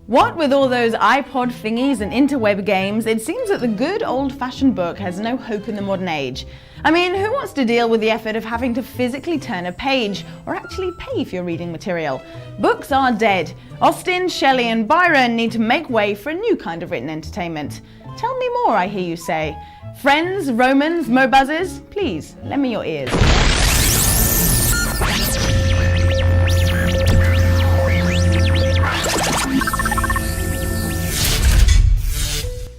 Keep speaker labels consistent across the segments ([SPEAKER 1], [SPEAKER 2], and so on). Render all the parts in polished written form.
[SPEAKER 1] What with all those iPod thingies and interweb games, it seems that the good old-fashioned book has no hope in the modern age. I mean, who wants to deal with the effort of having to physically turn a page, or actually pay for your reading material? Books are dead. Austen, Shelley and Byron need to make way for a new kind of written entertainment. Tell me more, I hear you say. Friends, Romans, Mobuzzers, please, lend me your ears.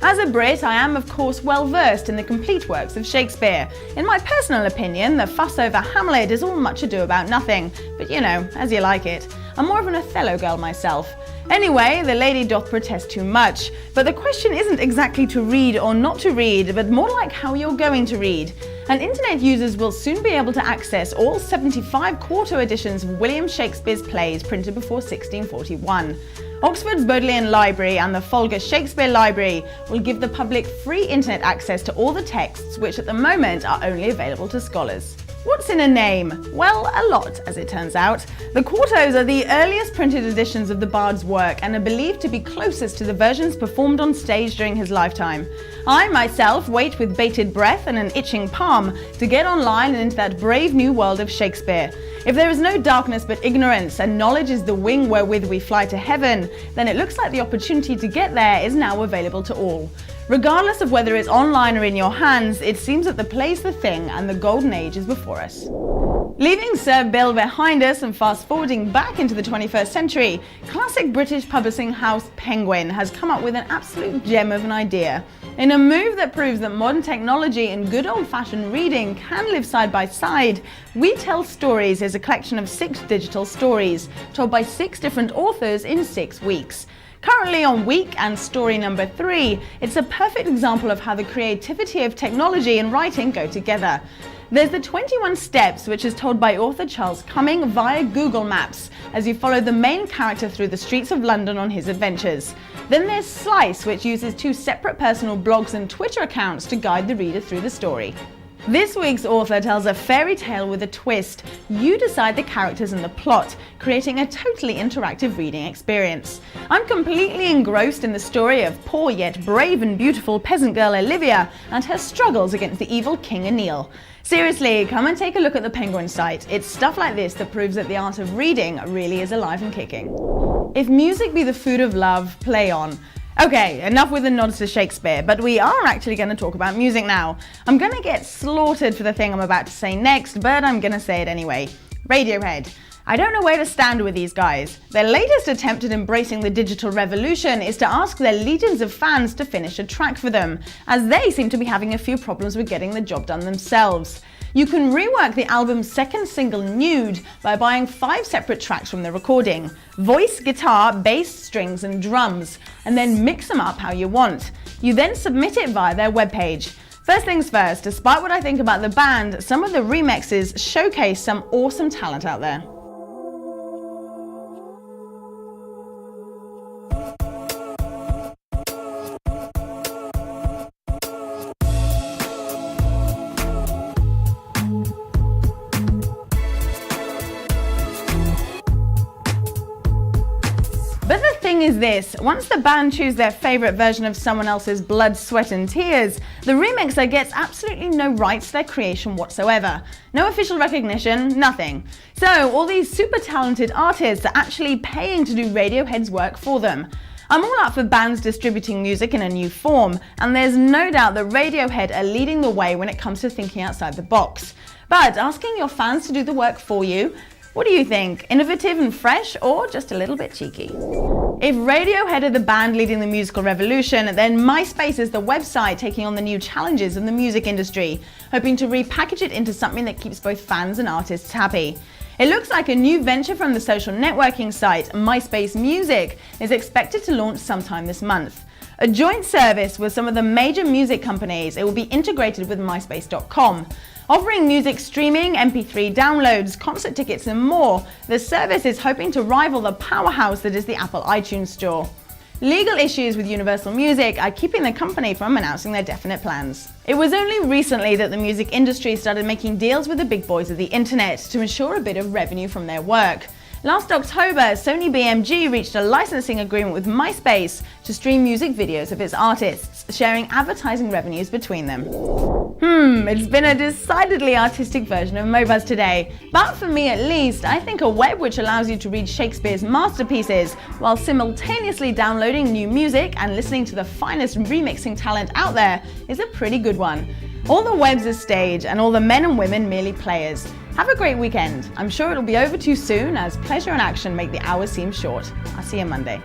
[SPEAKER 1] As a Brit, I am of course well versed in the complete works of Shakespeare. In my personal opinion, the fuss over Hamlet is all much ado about nothing, but you know, as you like it. I'm more of an Othello girl myself. Anyway, the lady doth protest too much, but the question isn't exactly to read or not to read, but more like how you're going to read. And internet users will soon be able to access all 75 quarto editions of William Shakespeare's plays printed before 1641. Oxford's Bodleian Library and the Folger Shakespeare Library will give the public free internet access to all the texts which at the moment are only available to scholars. What's in a name? Well, a lot, as it turns out. The quartos are the earliest printed editions of the Bard's work and are believed to be closest to the versions performed on stage during his lifetime. I myself wait with bated breath and an itching palm to get online and into that brave new world of Shakespeare. If there is no darkness but ignorance, and knowledge is the wing wherewith we fly to heaven, then it looks like the opportunity to get there is now available to all. Regardless of whether it's online or in your hands, it seems that the play's the thing and the golden age is before us. Leaving Sir Bill behind us and fast forwarding back into the 21st century, classic British publishing house Penguin has come up with an absolute gem of an idea. In a move that proves that modern technology and good old-fashioned reading can live side by side, We Tell Stories is a collection of 6 digital stories, told by 6 different authors in 6 weeks. Currently on week and story number 3, it's a perfect example of how the creativity of technology and writing go together. There's the 21 Steps, which is told by author Charles Cumming via Google Maps, as you follow the main character through the streets of London on his adventures. Then there's Slice, which uses 2 separate personal blogs and Twitter accounts to guide the reader through the story. This week's author tells a fairy tale with a twist. You decide the characters and the plot, creating a totally interactive reading experience. I'm completely engrossed in the story of poor yet brave and beautiful peasant girl Olivia and her struggles against the evil King Anil. Seriously, come and take a look at the Penguin site. It's stuff like this that proves that the art of reading really is alive and kicking. If music be the food of love, play on. Okay, enough with the nods to Shakespeare, but we are actually going to talk about music now. I'm going to get slaughtered for the thing I'm about to say next, but I'm going to say it anyway. Radiohead. I don't know where to stand with these guys. Their latest attempt at embracing the digital revolution is to ask their legions of fans to finish a track for them, as they seem to be having a few problems with getting the job done themselves. You can rework the album's second single, Nude, by buying 5 separate tracks from the recording: voice, guitar, bass, strings and drums, and then mix them up how you want. You then submit it via their webpage. First things first, despite what I think about the band, some of the remixes showcase some awesome talent out there. But the thing is this, once the band choose their favourite version of someone else's Blood, Sweat and Tears, the remixer gets absolutely no rights to their creation whatsoever. No official recognition, nothing. So all these super talented artists are actually paying to do Radiohead's work for them. I'm all up for bands distributing music in a new form, and there's no doubt that Radiohead are leading the way when it comes to thinking outside the box. But asking your fans to do the work for you, what do you think? Innovative and fresh, or just a little bit cheeky? If Radiohead are the band leading the musical revolution, then MySpace is the website taking on the new challenges of the music industry, hoping to repackage it into something that keeps both fans and artists happy. It looks like a new venture from the social networking site, MySpace Music, is expected to launch sometime this month. A joint service with some of the major music companies, it will be integrated with MySpace.com. Offering music streaming, MP3 downloads, concert tickets and more, the service is hoping to rival the powerhouse that is the Apple iTunes Store. Legal issues with Universal Music are keeping the company from announcing their definite plans. It was only recently that the music industry started making deals with the big boys of the internet to ensure a bit of revenue from their work. Last October, Sony BMG reached a licensing agreement with MySpace to stream music videos of its artists, sharing advertising revenues between them. It's been a decidedly artistic version of Mobuzz today, but for me at least, I think a web which allows you to read Shakespeare's masterpieces while simultaneously downloading new music and listening to the finest remixing talent out there is a pretty good one. All the web's a stage and all the men and women merely players. Have a great weekend. I'm sure it'll be over too soon as pleasure and action make the hours seem short. I'll see you Monday.